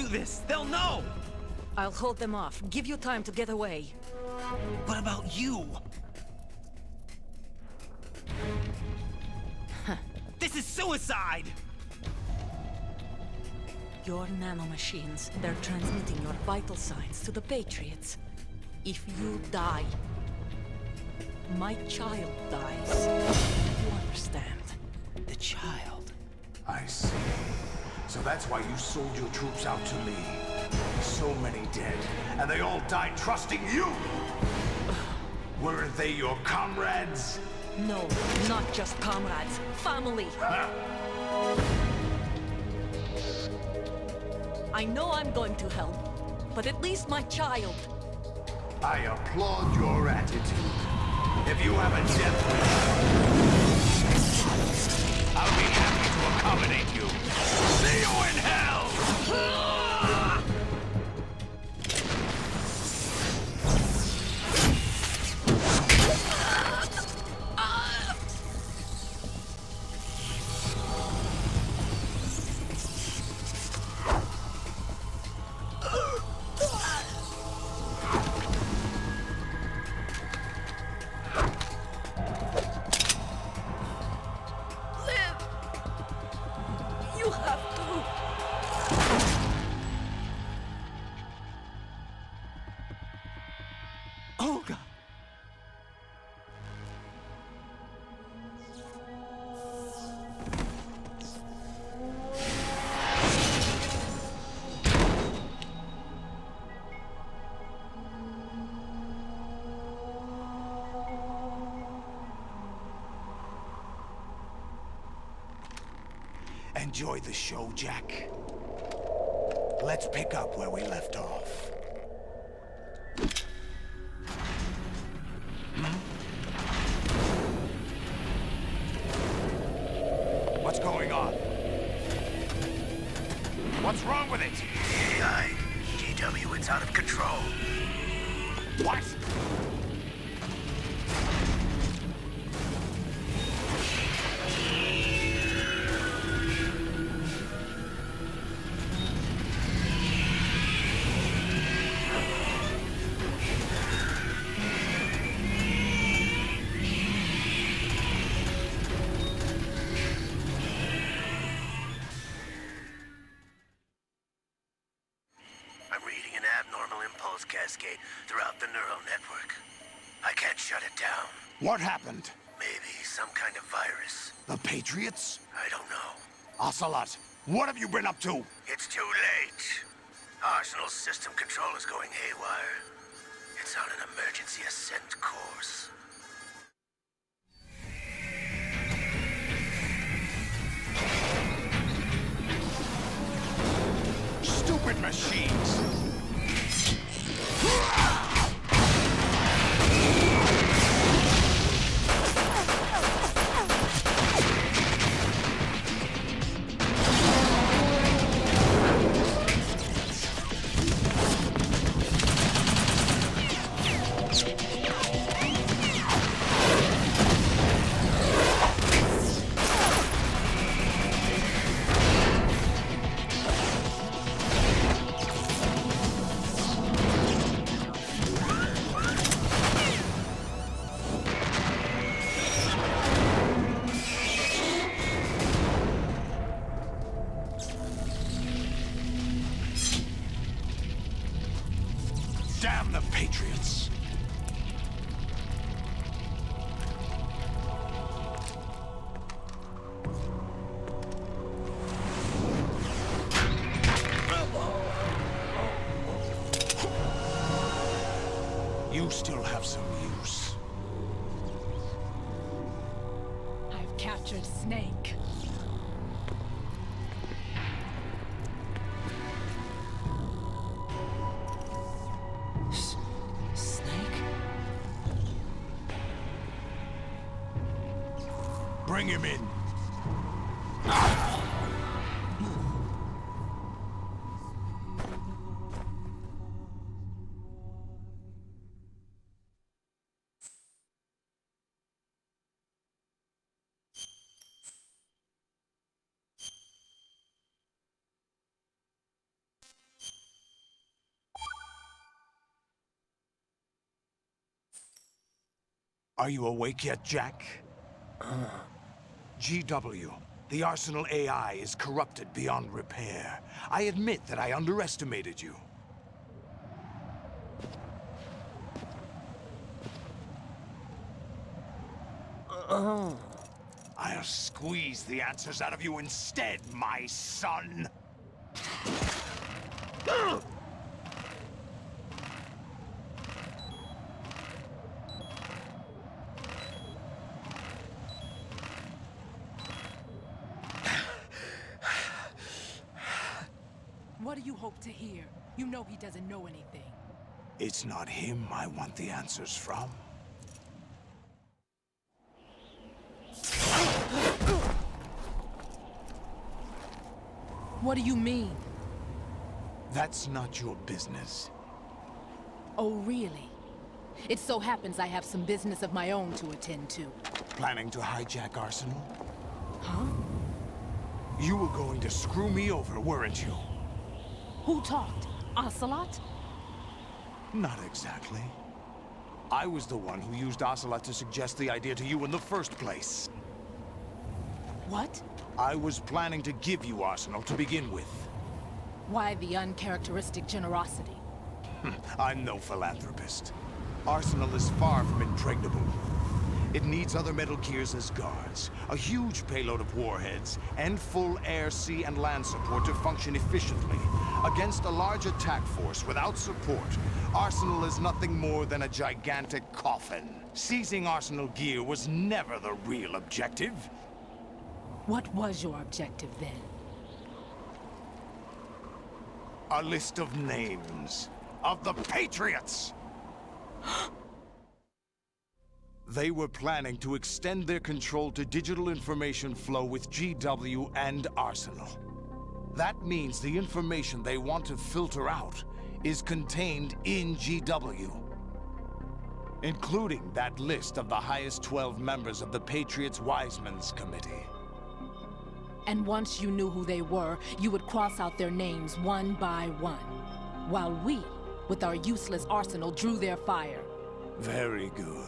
this, they'll know! I'll hold them off. Give you time to get away. What about you? This is suicide! Your nanomachines, they're transmitting your vital signs to the Patriots. If you die, my child dies. You understand? The child. I see. So that's why you sold your troops out to me. So many dead, and they all died trusting you! Weren't they your comrades? No, not just comrades. Family! Huh? I know I'm going to help, but at least my child. I applaud your attitude. If you have a death wish, I'll be happy to accommodate you. See you in hell! You have to. Olga! Enjoy the show, Jack. Let's pick up where we left off. What's going on? What's wrong with it? AI, GW, it's out of control. What? I'm reading an abnormal impulse cascade throughout the neural network. I can't shut it down. What happened? Maybe some kind of virus. The Patriots? I don't know. Ocelot, what have you been up to? It's too late. Arsenal's system control is going haywire. It's on an emergency ascent course. Stupid machines! Damn the Patriots! You still have some use. I've captured Snake. Snake? Bring him in. Are you awake yet, Jack? GW, the Arsenal AI is corrupted beyond repair. I admit that I underestimated you. I'll squeeze the answers out of you instead, my son! What do you hope to hear? You know he doesn't know anything. It's not him I want the answers from. What do you mean? That's not your business. Oh, really? It so happens I have some business of my own to attend to. Planning to hijack Arsenal? Huh? You were going to screw me over, weren't you? Who talked? Ocelot? Not exactly. I was the one who used Ocelot to suggest the idea to you in the first place. What? I was planning to give you Arsenal to begin with. Why the uncharacteristic generosity? I'm no philanthropist. Arsenal is far from impregnable. It needs other Metal Gears as guards, a huge payload of warheads, and full air, sea, and land support to function efficiently. Against a large attack force without support, Arsenal is nothing more than a gigantic coffin. Seizing Arsenal gear was never the real objective. What was your objective then? A list of names of the Patriots! They were planning to extend their control to digital information flow with GW and Arsenal. That means the information they want to filter out is contained in GW, including that list of the highest 12 members of the Patriots Wiseman's Committee. And once you knew who they were, you would cross out their names one by one, while we, with our useless arsenal, drew their fire. Very good.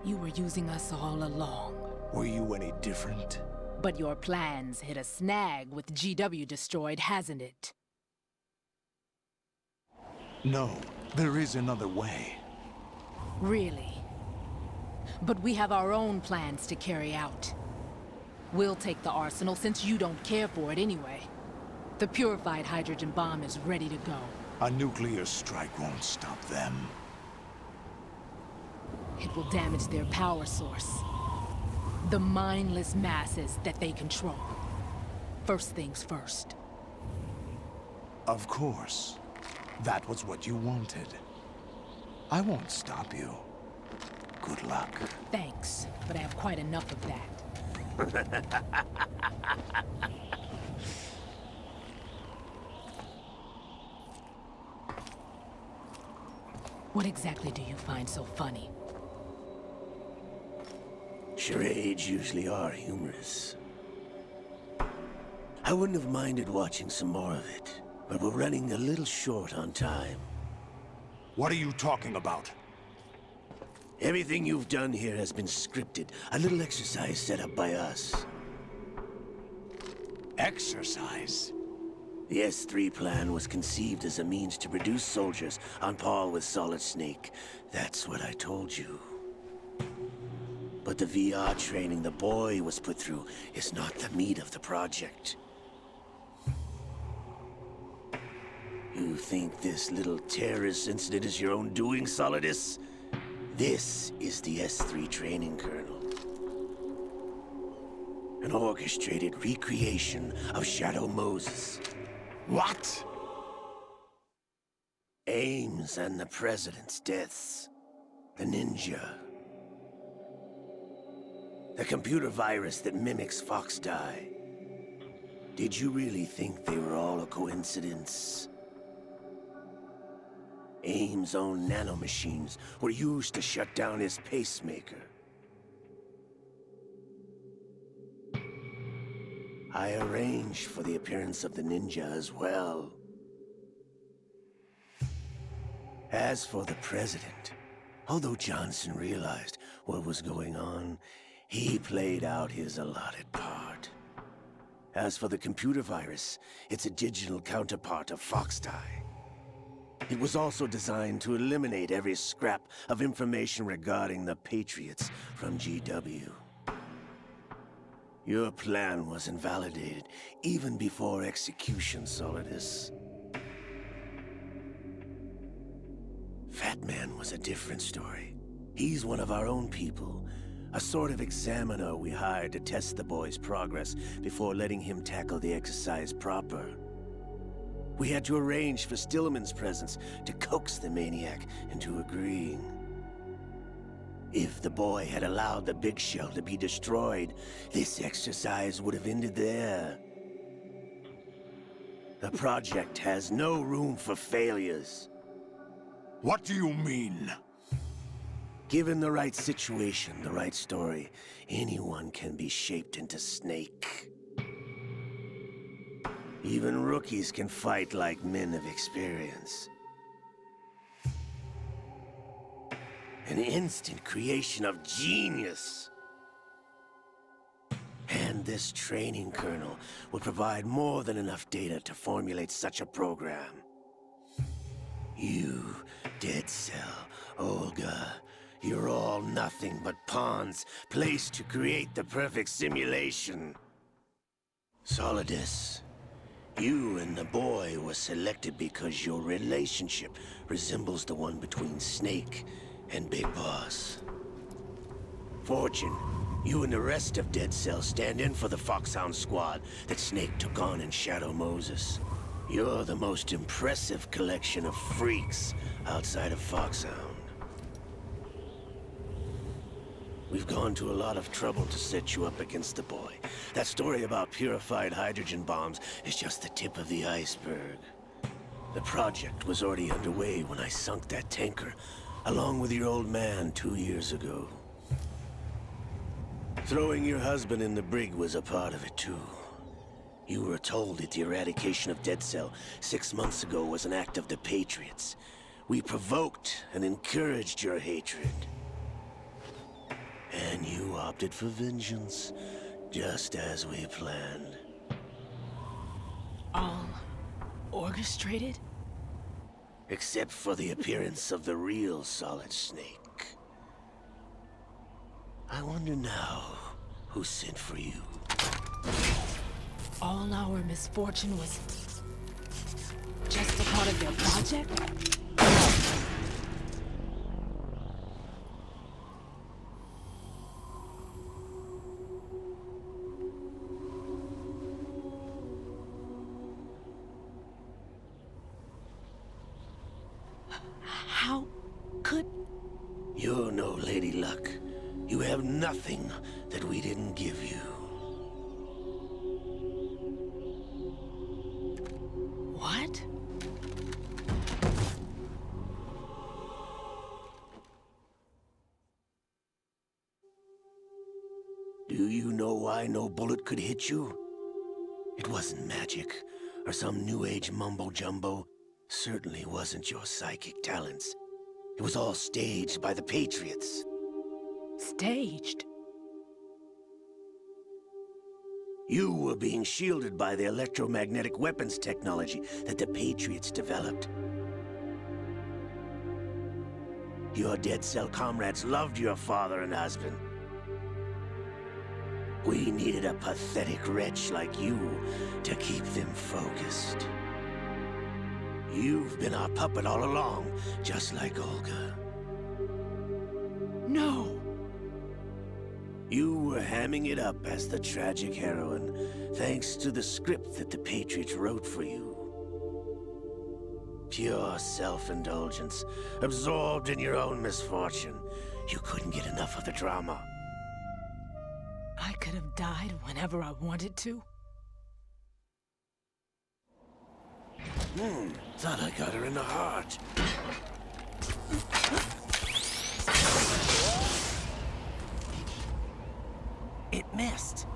You were using us all along. Were you any different? But your plans hit a snag with GW destroyed, hasn't it? No, there is another way. Really? But we have our own plans to carry out. We'll take the arsenal since you don't care for it anyway. The purified hydrogen bomb is ready to go. A nuclear strike won't stop them. It will damage their power source. The mindless masses that they control. First things first. Of course. That was what you wanted. I won't stop you. Good luck. Thanks, but I have quite enough of that. What exactly do you find so funny? Charades usually are humorous. I wouldn't have minded watching some more of it, but we're running a little short on time. What are you talking about? Everything you've done here has been scripted. A little exercise set up by us. Exercise? The S3 plan was conceived as a means to produce soldiers on par with Solid Snake. That's what I told you. But the VR training the boy was put through is not the meat of the project. You think this little terrorist incident is your own doing, Solidus? This is the S3 training kernel. An orchestrated recreation of Shadow Moses. What? Ames and the President's deaths. The ninja. The computer virus that mimics Fox Die. Did you really think they were all a coincidence? Ames' own nanomachines were used to shut down his pacemaker. I arranged for the appearance of the ninja as well. As for the President, although Johnson realized what was going on, he played out his allotted part. As for the computer virus, it's a digital counterpart of Foxtie. It was also designed to eliminate every scrap of information regarding the Patriots from GW. Your plan was invalidated even before execution, Solidus. Fat Man was a different story. He's one of our own people, a sort of examiner we hired to test the boy's progress before letting him tackle the exercise proper. We had to arrange for Stillman's presence to coax the maniac into agreeing. If the boy had allowed the big shell to be destroyed, this exercise would have ended there. The project has no room for failures. What do you mean? Given the right situation, the right story, anyone can be shaped into Snake. Even rookies can fight like men of experience. An instant creation of genius. And this training kernel would provide more than enough data to formulate such a program. You, Dead Cell, Olga, you're all nothing but pawns placed to create the perfect simulation. Solidus, you and the boy were selected because your relationship resembles the one between Snake and Big Boss. Fortune, you and the rest of Dead Cell stand in for the Foxhound squad that Snake took on in Shadow Moses. You're the most impressive collection of freaks outside of Foxhound. We've gone to a lot of trouble to set you up against the boy. That story about purified hydrogen bombs is just the tip of the iceberg. The project was already underway when I sunk that tanker, along with your old man 2 years ago. Throwing your husband in the brig was a part of it too. You were told that the eradication of Dead Cell 6 months ago was an act of the Patriots. We provoked and encouraged your hatred. And you opted for vengeance, just as we planned. All orchestrated? Except for the appearance of the real Solid Snake. I wonder now who sent for you. All our misfortune was just a part of their project? How could... You're no Lady Luck. You have nothing that we didn't give you. What? Do you know why no bullet could hit you? It wasn't magic, or some new age mumbo-jumbo. Certainly wasn't your psychic talents. It was all staged by the Patriots. Staged? You were being shielded by the electromagnetic weapons technology that the Patriots developed. Your Dead Cell comrades loved your father and husband. We needed a pathetic wretch like you to keep them focused. You've been our puppet all along, just like Olga. No! You were hamming it up as the tragic heroine, thanks to the script that the Patriots wrote for you. Pure self-indulgence, absorbed in your own misfortune. You couldn't get enough of the drama. I could have died whenever I wanted to. Thought I got her in the heart. It missed.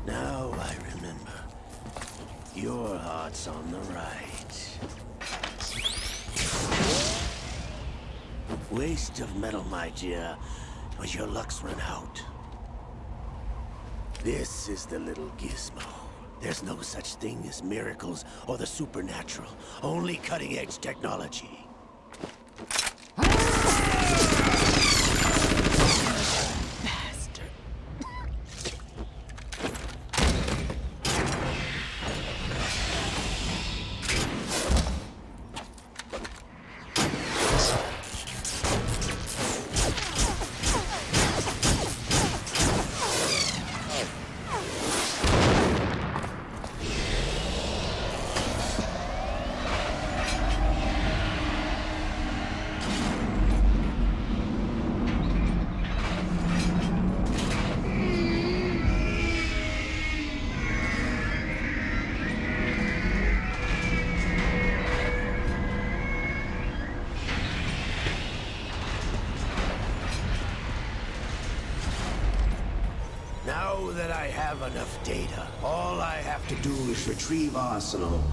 Now I remember. Your heart's on the right. Waste of metal, my dear, but your luck's run out. This is the little gizmo. There's no such thing as miracles or the supernatural, only cutting-edge technology. Bastard. Now that I have enough data, all I have to do is retrieve Arsenal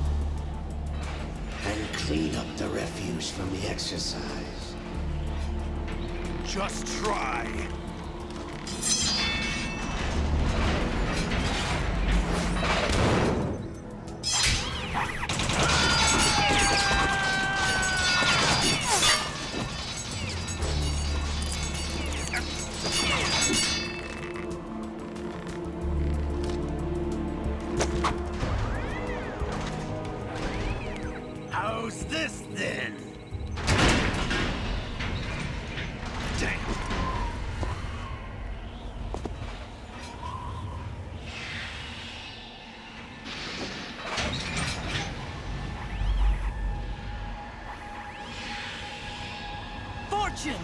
and clean up the refuse from the exercise. Just try. How's this then? Damn. Fortune!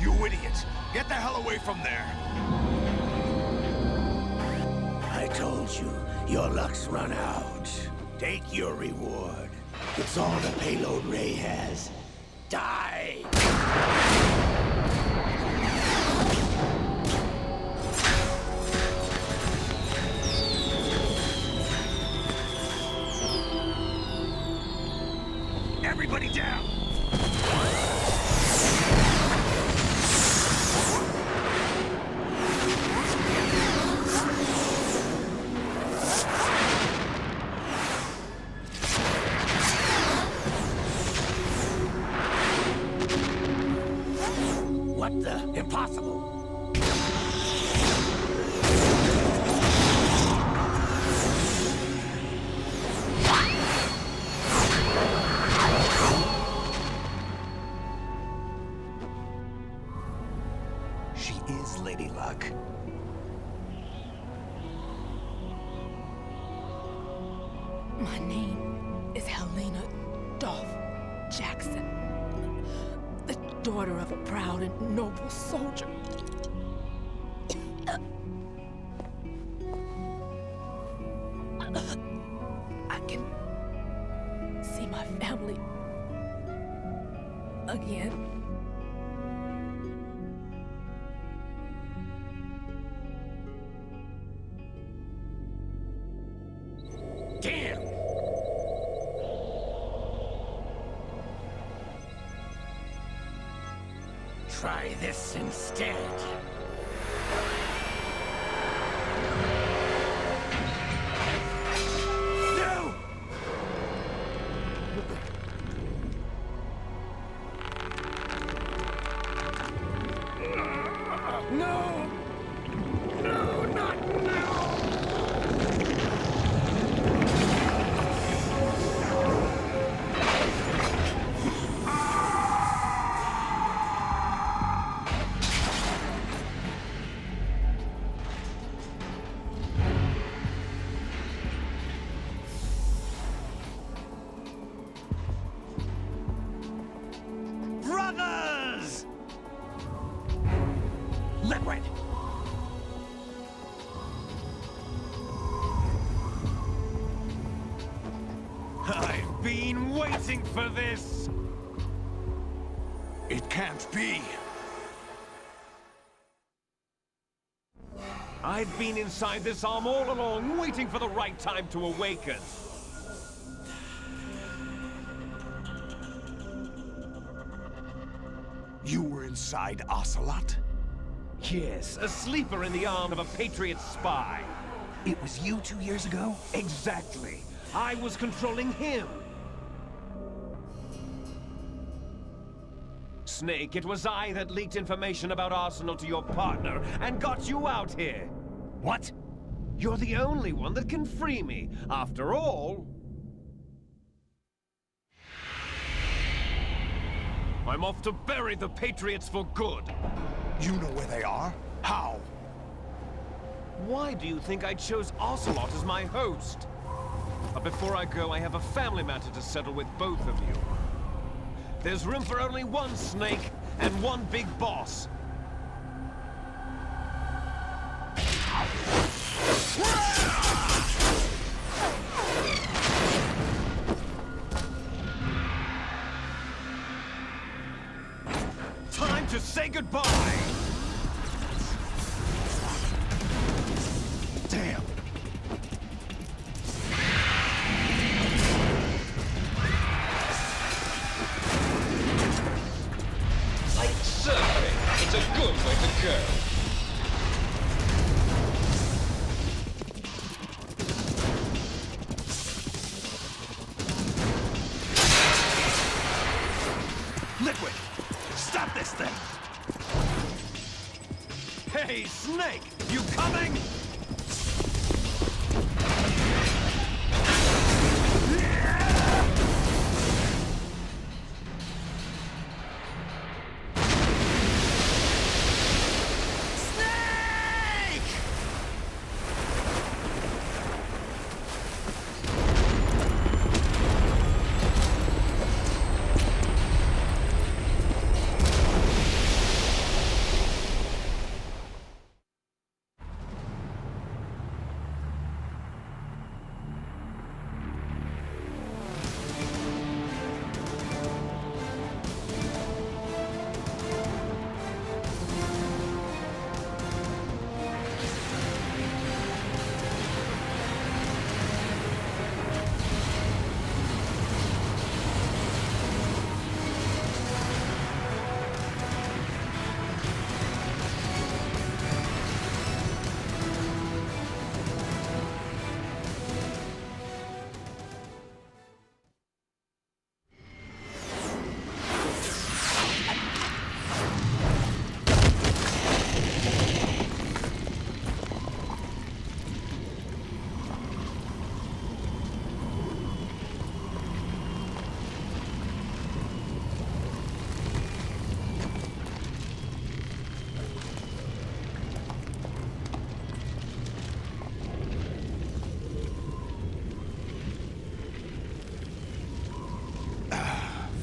You idiot! Get the hell away from there! I told you, your luck's run out. Take your reward. It's all the payload Ray has. Die! Everybody down! What the? Impossible! She is Lady Luck. My name is Helena Dolph Jackson, the daughter of a proud and noble soldier. I can see my family again. Damn! Try this instead. No! No! No, not now! Brothers! Liquid! I've been waiting for this! It can't be! I've been inside this arm all along, waiting for the right time to awaken. You were inside Ocelot? Yes, a sleeper in the arm of a Patriot spy. It was you 2 years ago? Exactly. I was controlling him. Snake, it was I that leaked information about Arsenal to your partner and got you out here. What? You're the only one that can free me. After all... I'm off to bury the Patriots for good. You know where they are? How? Why do you think I chose Ocelot as my host? But before I go, I have a family matter to settle with both of you. There's room for only one Snake and one big boss. Time to say goodbye! Damn! Like surfing, it's a good way to go. Liquid! Stop this thing! Hey, Snake! You coming?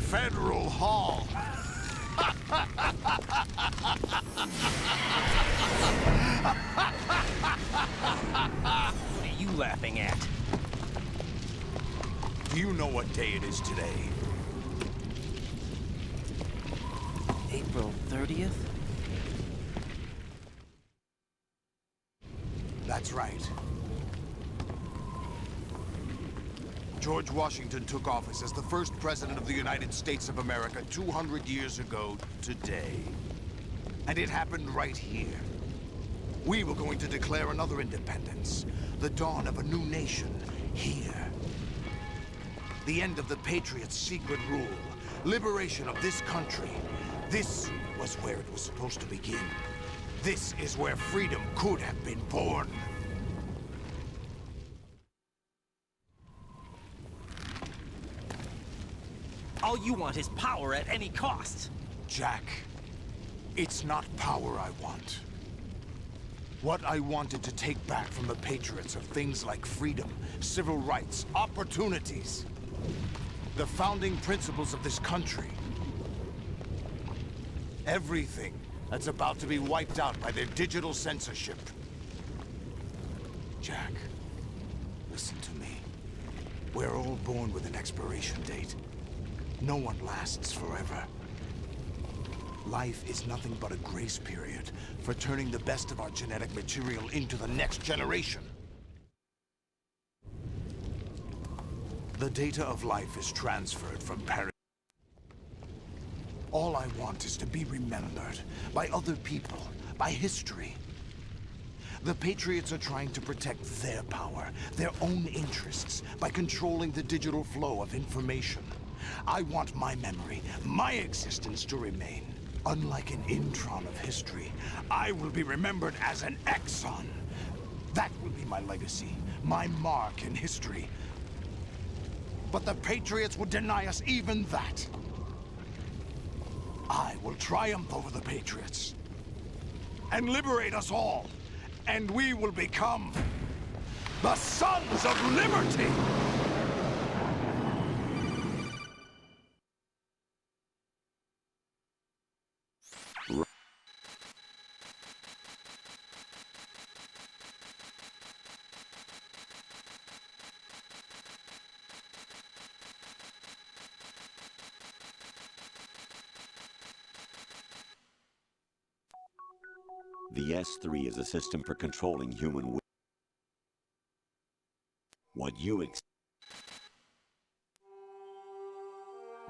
Federal Hall. What are you laughing at? Do you know what day it is today? April 30th? That's right. George Washington took office as the first president of the United States of America 200 years ago today. And it happened right here. We were going to declare another independence, the dawn of a new nation, here. The end of the Patriots' secret rule, liberation of this country. This was where it was supposed to begin. This is where freedom could have been born. All you want is power at any cost. Jack, it's not power I want. What I wanted to take back from the Patriots are things like freedom, civil rights, opportunities. The founding principles of this country. Everything that's about to be wiped out by their digital censorship. Jack, listen to me. We're all born with an expiration date. No one lasts forever. Life is nothing but a grace period for turning the best of our genetic material into the next generation. The data of life is transferred from parent. All I want is to be remembered by other people, by history. The Patriots are trying to protect their power, their own interests, by controlling the digital flow of information. I want my memory, my existence to remain. Unlike an intron of history, I will be remembered as an exon. That will be my legacy, my mark in history. But the Patriots would deny us even that. I will triumph over the Patriots and liberate us all. And we will become the Sons of Liberty! The S3 is a system for controlling human will.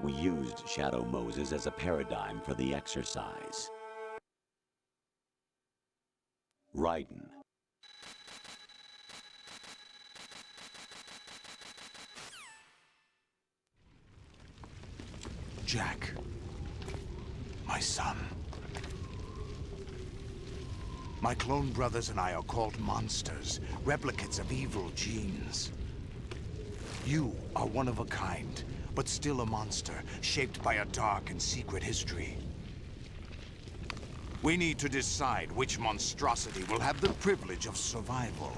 We used Shadow Moses as a paradigm for the exercise. Riden. Jack, my son. My clone brothers and I are called monsters, replicates of evil genes. You are one of a kind, but still a monster, shaped by a dark and secret history. We need to decide which monstrosity will have the privilege of survival.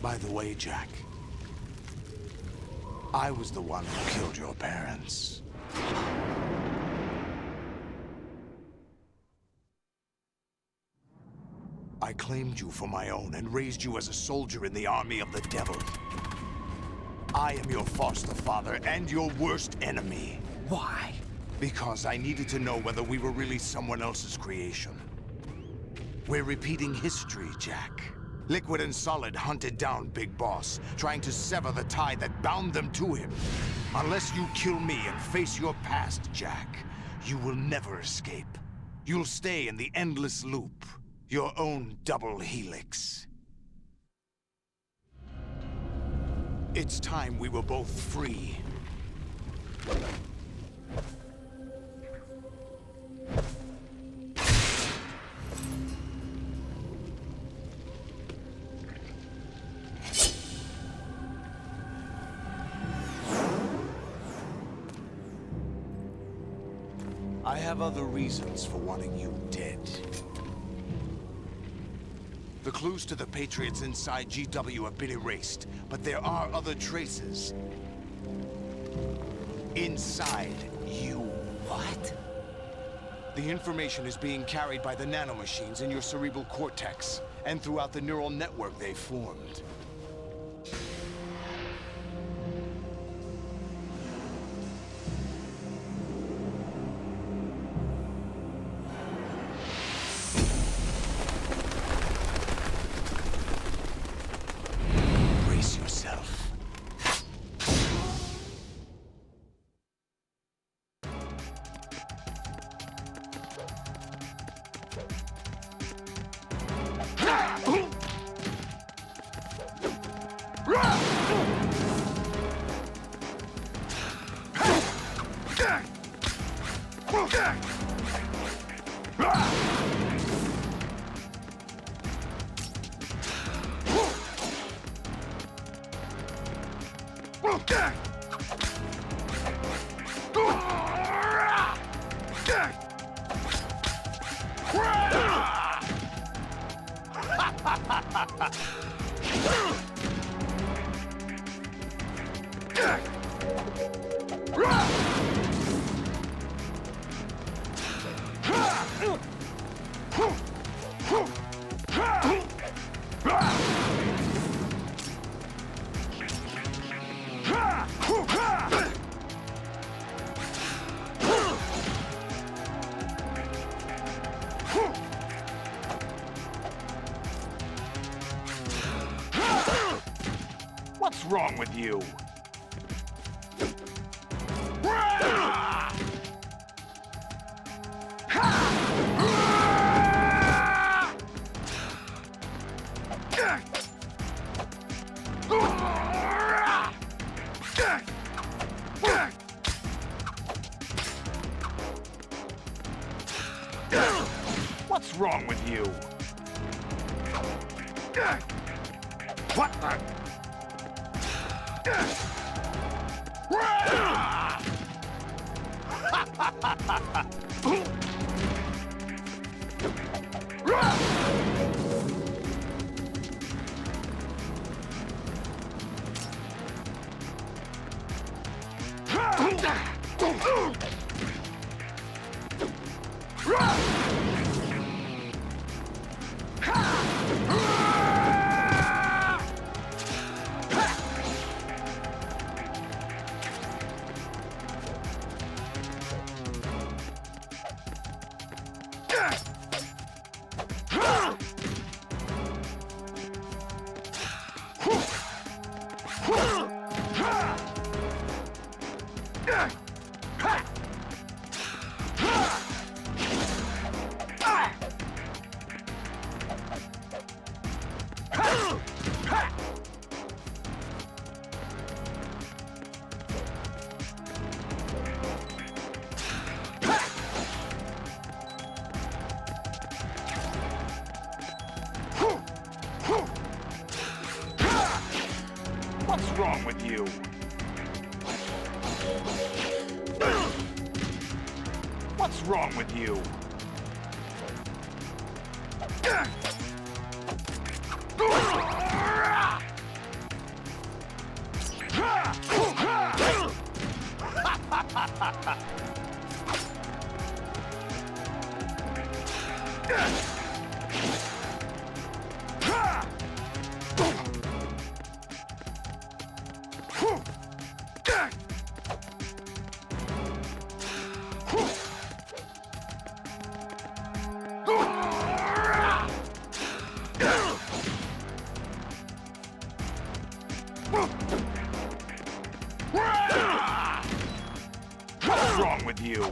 By the way, Jack, I was the one who killed your parents. I claimed you for my own and raised you as a soldier in the army of the devil. I am your foster father and your worst enemy. Why? Because I needed to know whether we were really someone else's creation. We're repeating history, Jack. Liquid and Solid hunted down Big Boss, trying to sever the tie that bound them to him. Unless you kill me and face your past, Jack, you will never escape. You'll stay in the endless loop. Your own double helix. It's time we were both free. I have other reasons for wanting you dead. The clues to the Patriots inside GW have been erased, but there are other traces. Inside you. What? The information is being carried by the nanomachines in your cerebral cortex, and throughout the neural network they formed. What's wrong with you? What's wrong with you? What the? What's wrong with you? What's wrong with you? What's wrong with you?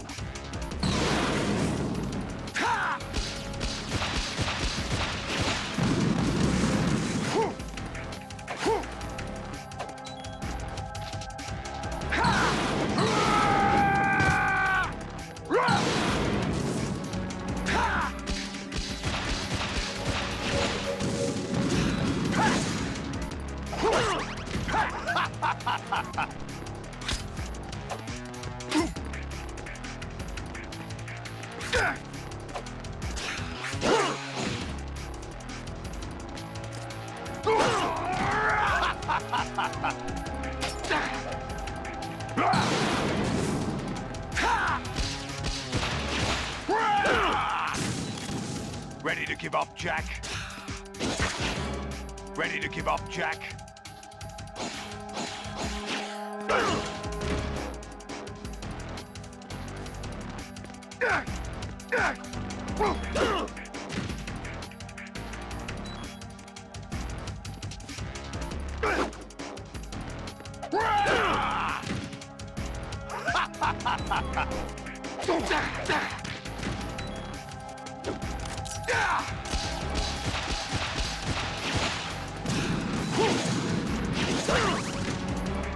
Ready to give up, Jack? Ready to give up, Jack?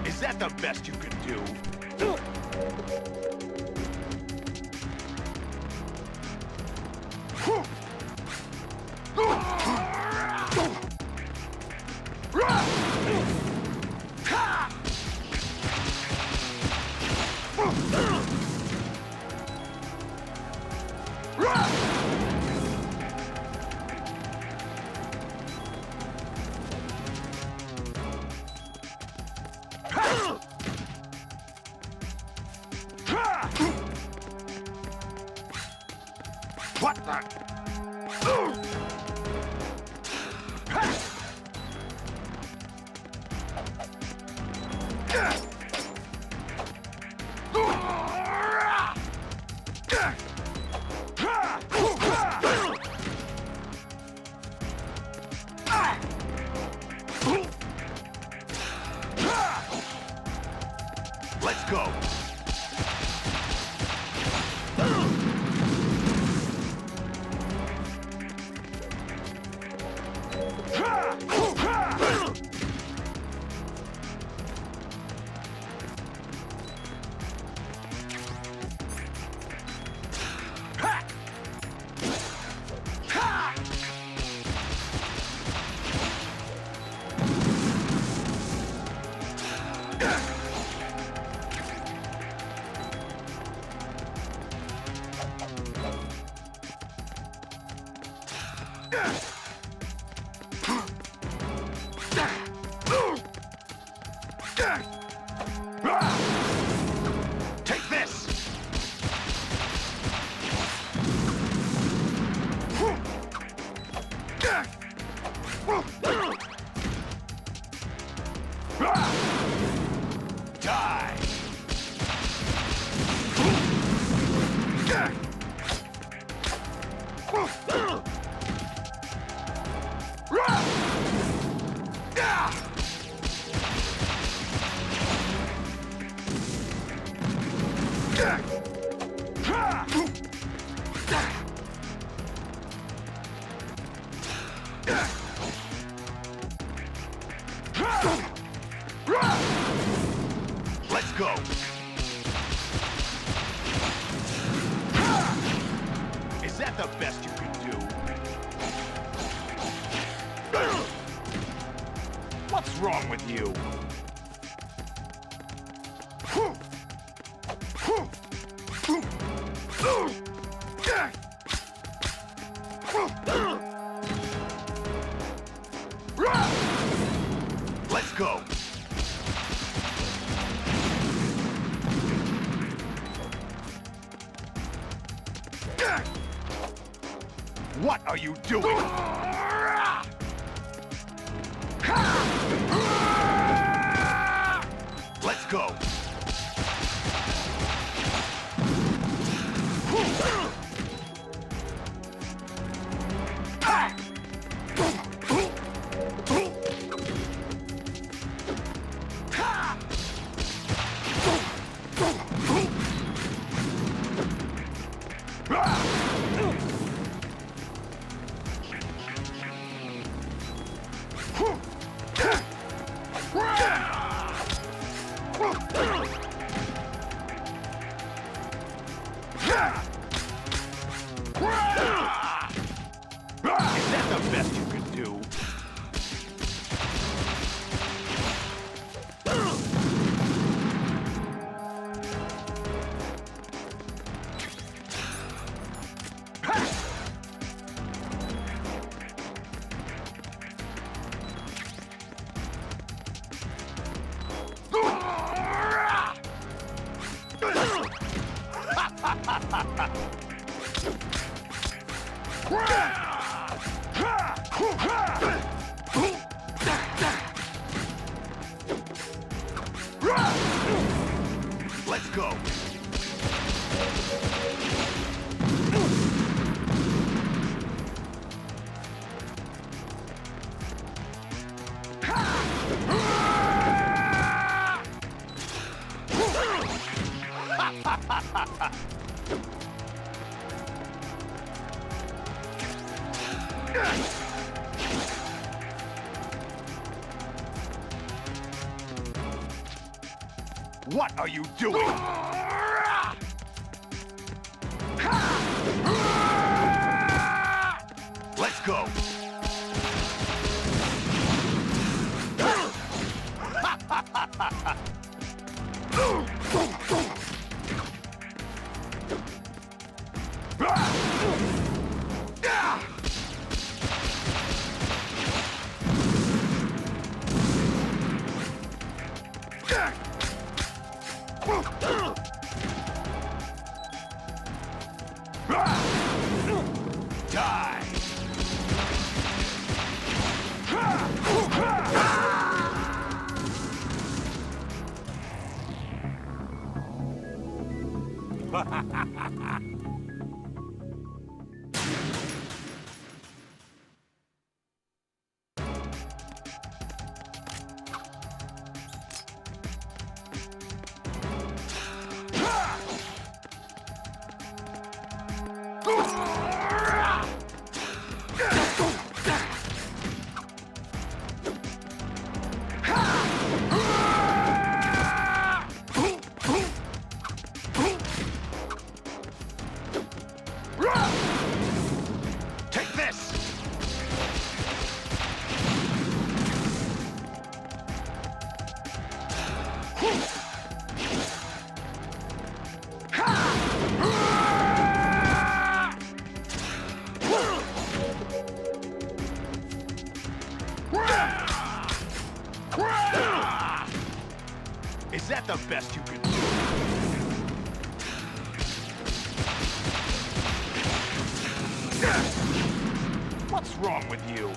Is that the best you can do? What the? Let's go. Take this! Die! Let's go! Is that the best you can do? What's wrong with you? Let's go! What are you doing? Let's go! Is that the best you can do? Let's go. What are you doing? Let's go. Die! Take this! Is that the best you can do? What's wrong with you?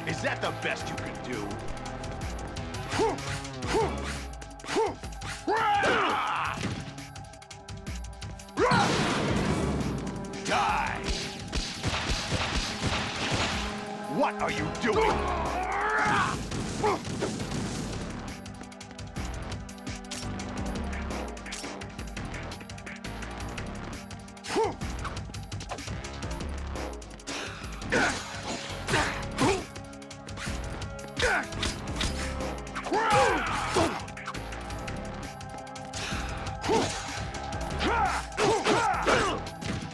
Is that the best you can do? Die! What are you doing?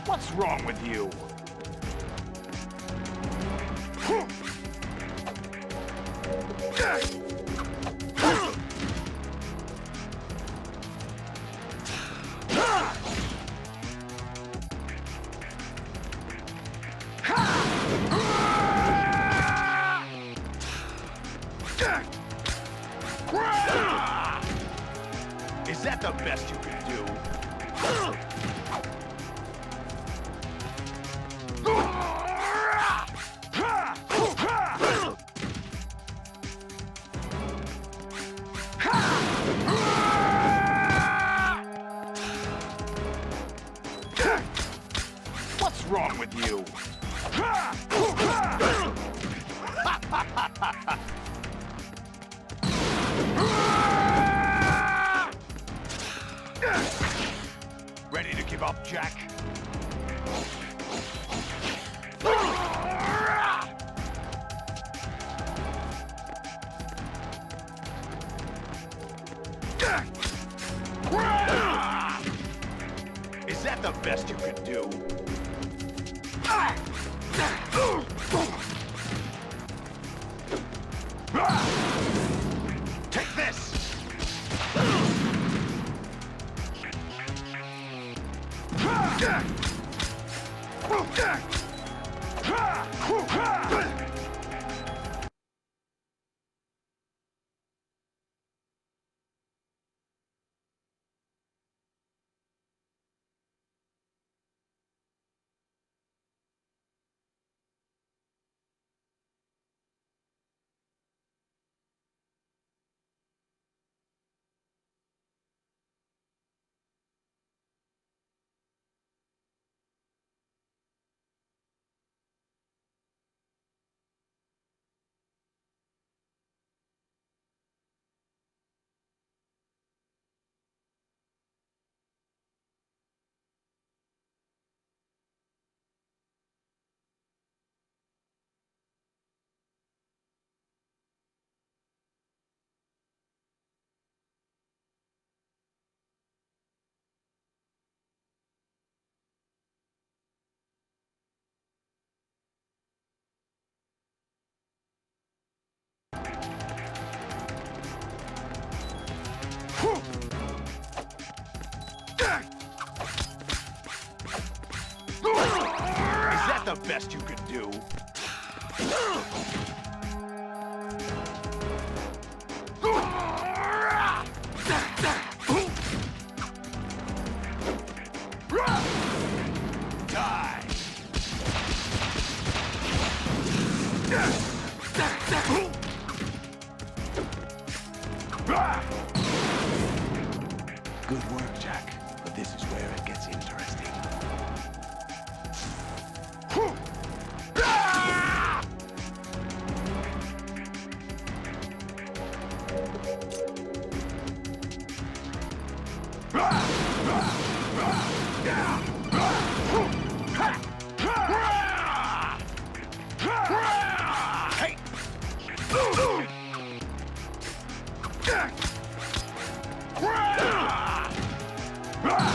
What's wrong with you? Is that the best you can do? What's wrong with you? Ready to give up, Jack? Is that the best you can do? Take this! Is that the best you can do? Die! Good work, Jack. But this is where it gets interesting. Hey!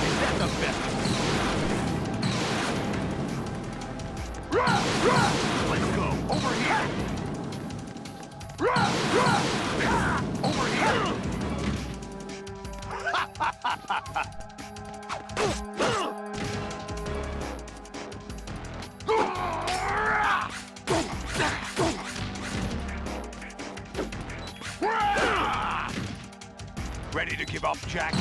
Is that the best? Let's go. Over here. Over here. give up, Jack?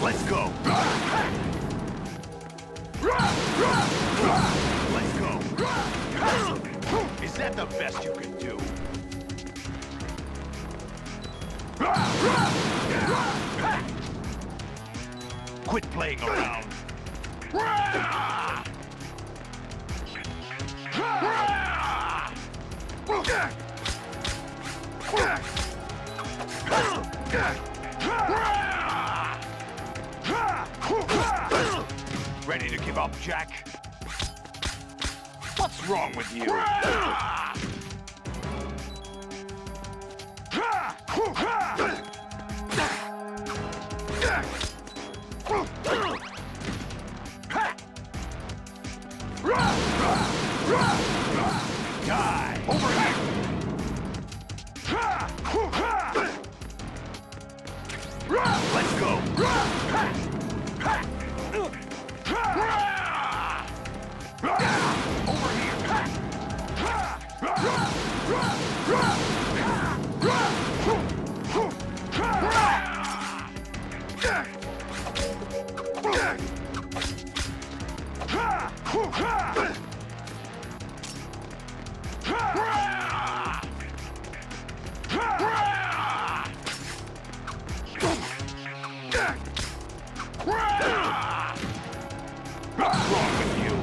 Let's go. Let's go. Is that the best you can do? Quit playing around. Ready to give up, Jack? What's wrong with you? Die! Over here! Let's go! Over here! What's wrong with you?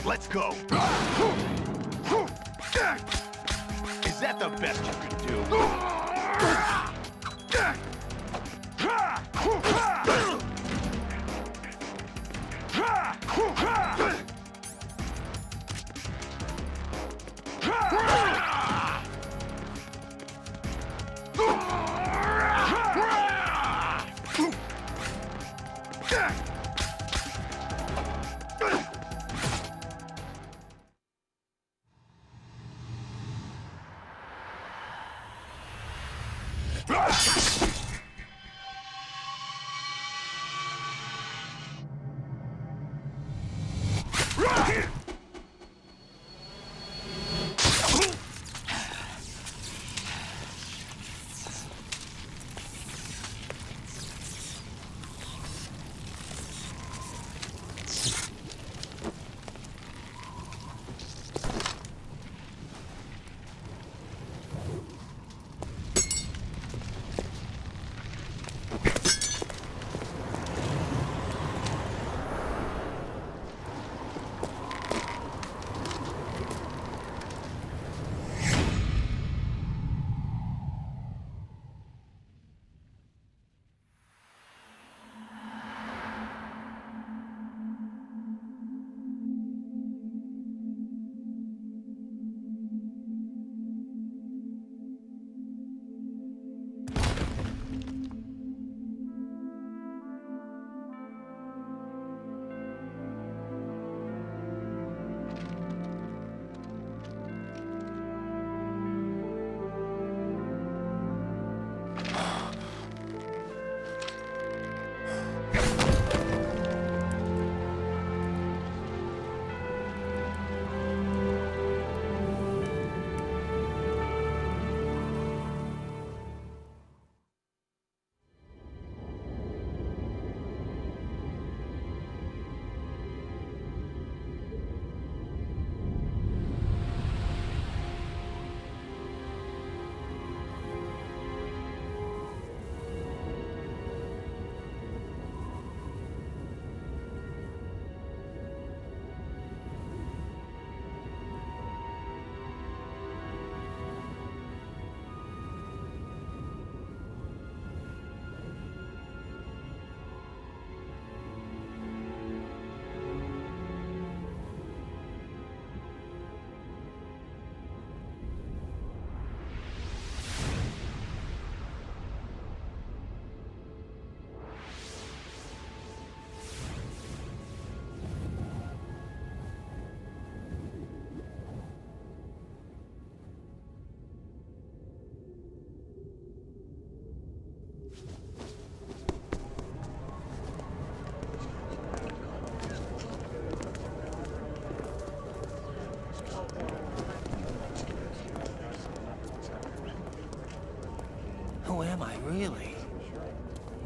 Let's go. Is that the best you can do?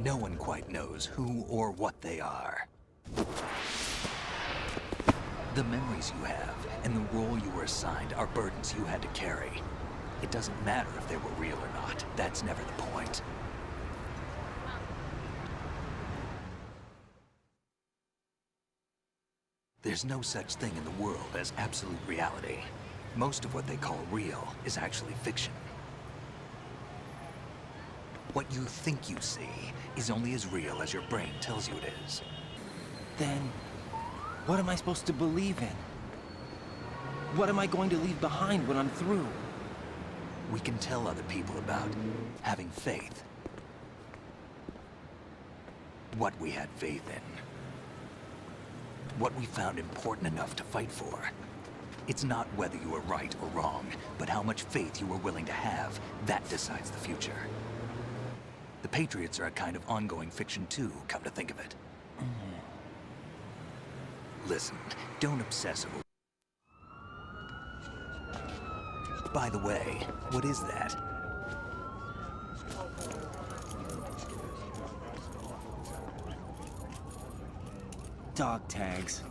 No one quite knows who or what they are. The memories you have and the role you were assigned are burdens you had to carry. It doesn't matter if they were real or not. That's never the point. There's no such thing in the world as absolute reality. Most of what they call real is actually fiction. What you think you see is only as real as your brain tells you it is. Then, what am I supposed to believe in? What am I going to leave behind when I'm through? We can tell other people about having faith. What we had faith in. What we found important enough to fight for. It's not whether you were right or wrong, but how much faith you were willing to have. That decides the future. The Patriots are a kind of ongoing fiction too, come to think of it. Listen, don't obsess over... By the way, what is that? Dog tags.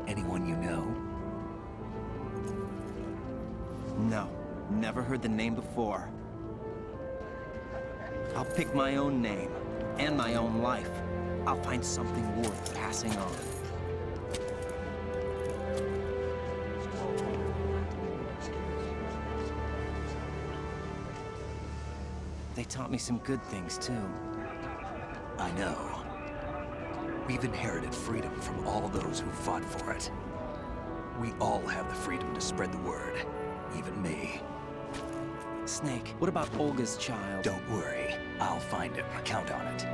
Anyone you know? No, never heard the name before. I'll pick my own name, and my own life. I'll find something worth passing on. They taught me some good things, too. I know. We've inherited freedom from all those who fought for it. We all have the freedom to spread the word, even me. Snake, what about Olga's child? Don't worry, I'll find him, count on it.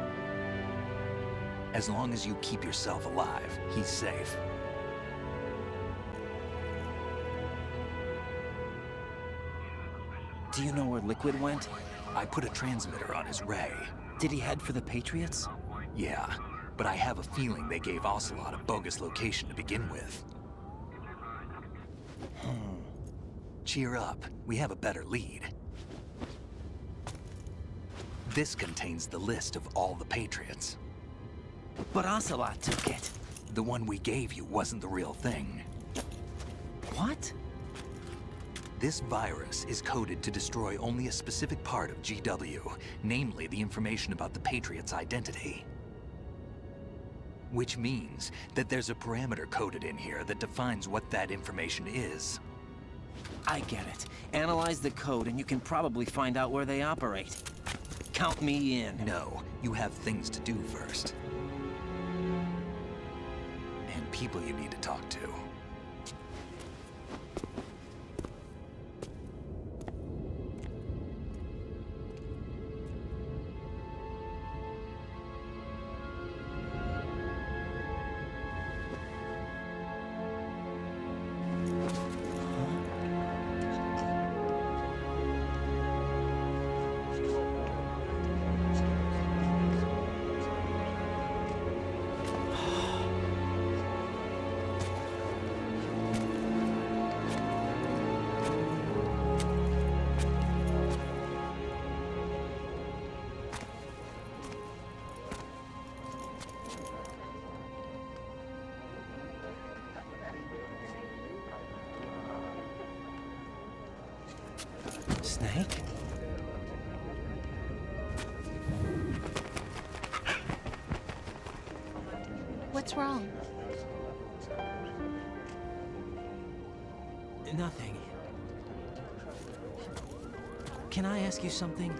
As long as you keep yourself alive, he's safe. Do you know where Liquid went? I put a transmitter on his ray. Did he head for the Patriots? Yeah, but I have a feeling they gave Ocelot a bogus location to begin with. Cheer up, we have a better lead. This contains the list of all the Patriots. But Ocelot took it. The one we gave you wasn't the real thing. What? This virus is coded to destroy only a specific part of GW, namely the information about the Patriots' identity. Which means that there's a parameter coded in here that defines what that information is. I get it. Analyze the code and you can probably find out where they operate. Count me in. No, you have things to do first. And people you need to talk to. Snake? What's wrong? Nothing. Can I ask you something?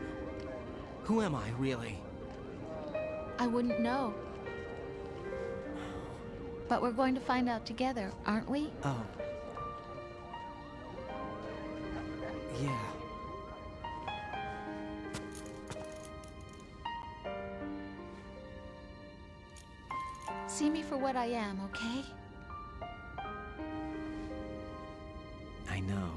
Who am I, really? I wouldn't know. But we're going to find out together, aren't we? Oh. Yeah. See me for what I am, okay? I know.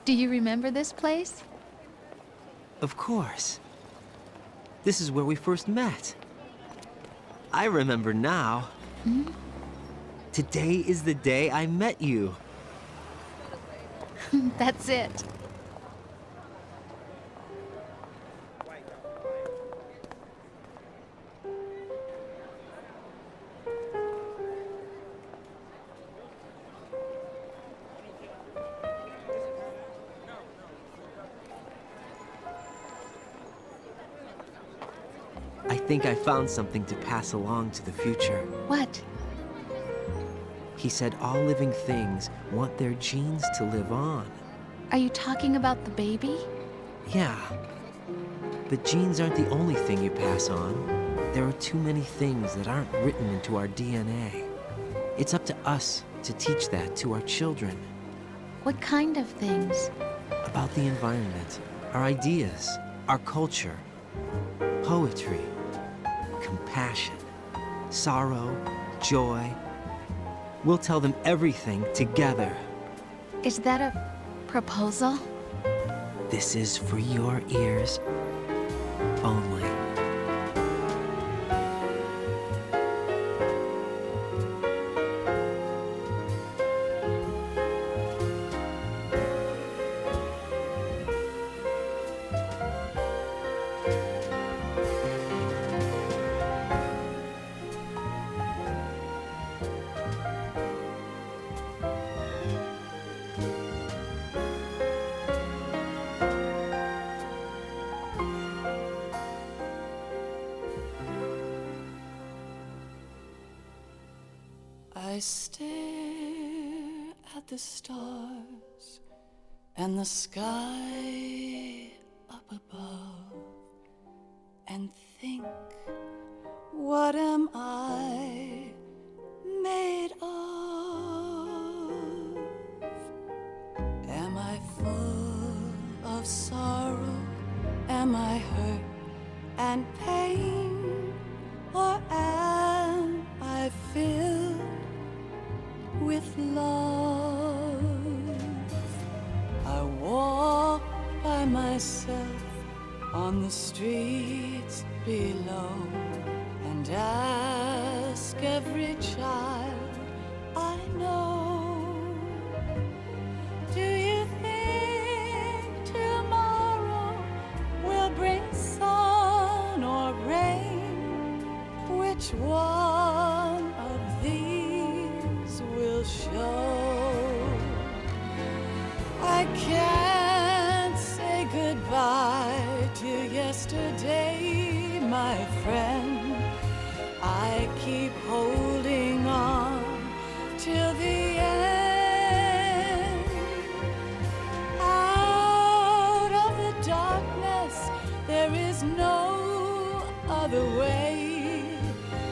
Do you remember this place? Of course. This is where we first met. I remember now. Hmm? Today is the day I met you. That's it. I think I found something to pass along to the future. What? He said all living things want their genes to live on. Are you talking about the baby? Yeah. But genes aren't the only thing you pass on. There are too many things that aren't written into our DNA. It's up to us to teach that to our children. What kind of things? About the environment, our ideas, our culture, poetry, compassion, sorrow, joy. We'll tell them everything together. Is that a proposal? This is for your ears only. I stare at the stars and the sky up above and think, what am I made of? Am I full of sorrow? Am I hurt and pain? Or am I filled with love? I walk by myself on the streets below and ask every child I know, do you think tomorrow will bring sun or rain? Which one of these will show? I can't say goodbye to yesterday, my friend. I keep holding on till the end. Out of the darkness, there is no other way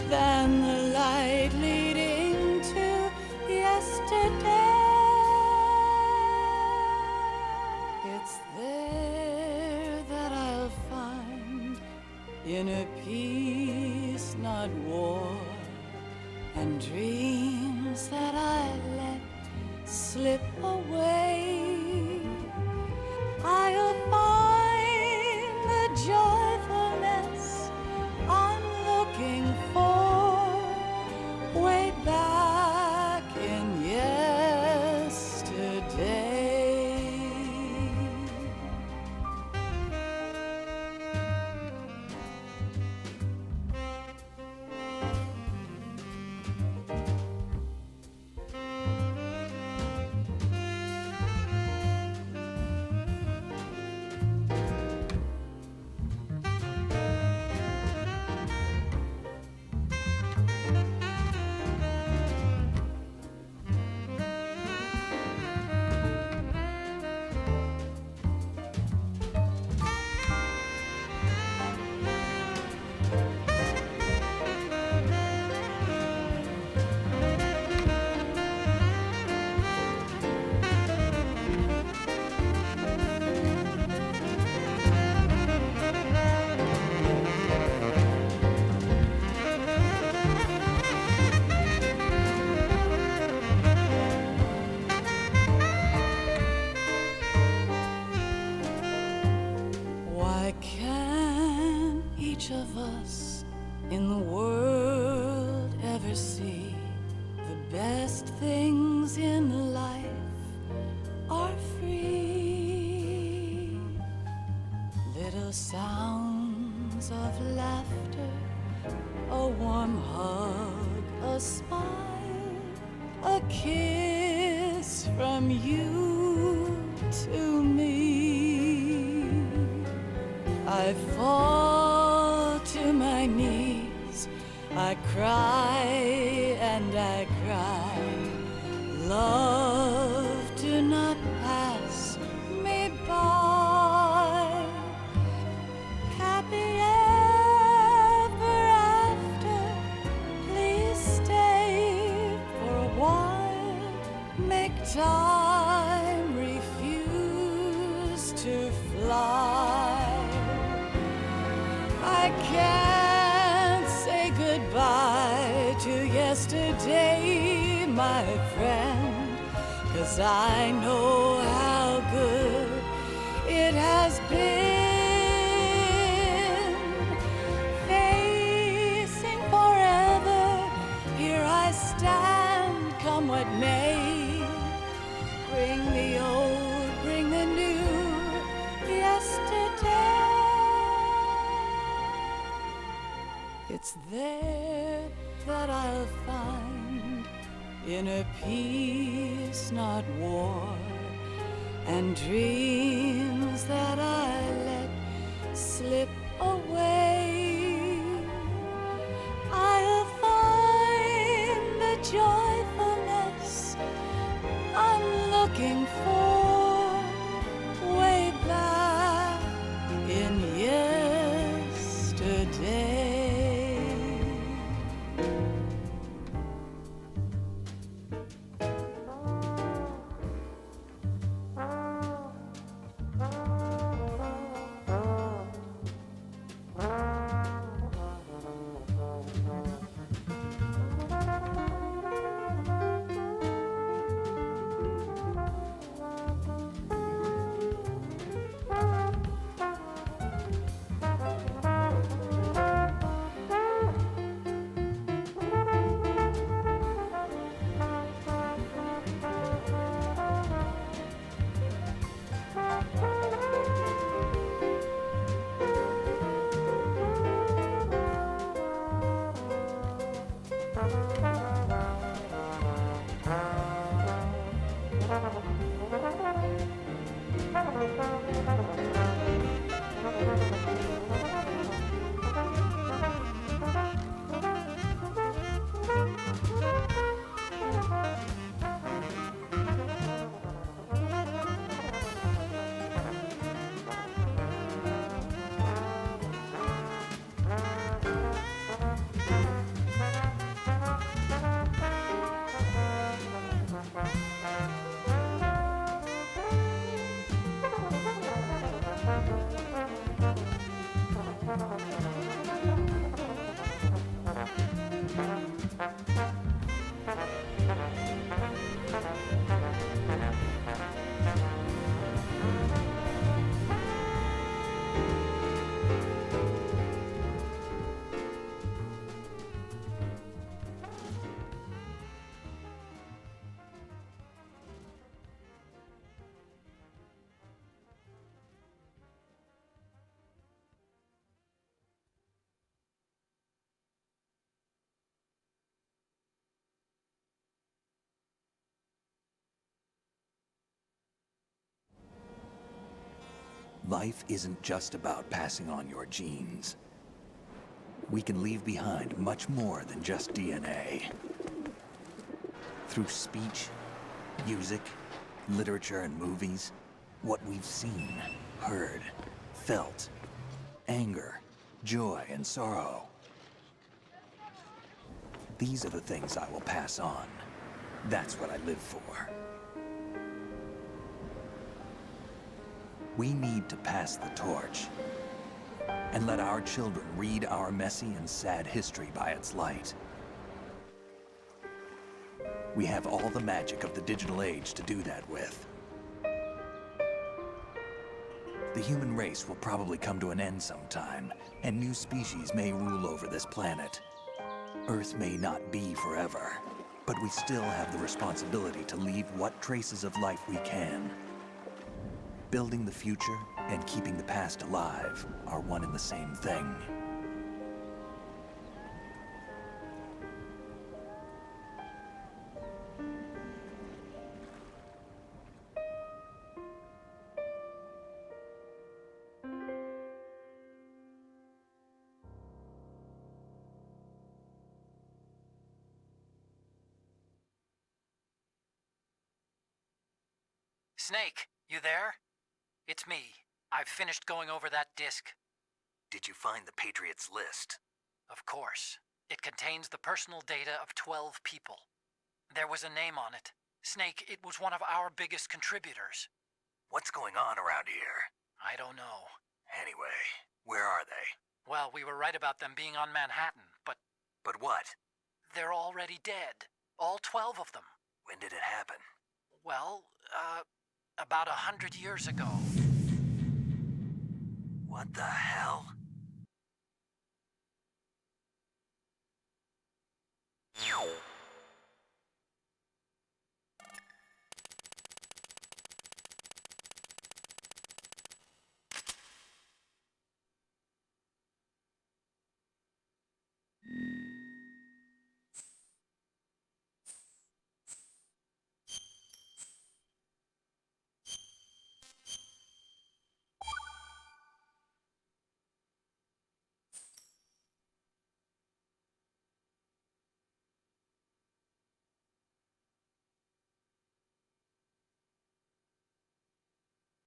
than the light leading to yesterday. It's there that I'll find inner peace, not war, and dreams that I let slip away. I'll find the joyfulness I'm looking for way back in yesterday. from you to me. I fall to my knees, I cry and I cry. Love, do not pass me by. Happy ever after, please stay for a while. Make time, refuse to fly. I can't say goodbye to yesterday, my friend, 'cause I know how good it has been. Facing forever, here I stand, come what may. Bring the old, bring the new, yesterday. It's there that I'll find inner peace, not war, and dreams that I let slip away. I'll find the joyfulness I'm looking for way back in yesterday. Life isn't just about passing on your genes. We can leave behind much more than just DNA. Through speech, music, literature, and movies, what we've seen, heard, felt, anger, joy, and sorrow. These are the things I will pass on. That's what I live for. We need to pass the torch and let our children read our messy and sad history by its light. We have all the magic of the digital age to do that with. The human race will probably come to an end sometime, and new species may rule over this planet. Earth may not be forever, but we still have the responsibility to leave what traces of life we can. Building the future and keeping the past alive are one and the same thing. Snake, you there? It's me. I've finished going over that disk. Did you find the Patriots list? Of course. It contains the personal data of 12 people. There was a name on it. Snake, it was one of our biggest contributors. What's going on around here? I don't know. Anyway, where are they? Well, we were right about them being on Manhattan, but... But what? They're already dead. All 12 of them. When did it happen? Well, about 100 years ago. What the hell?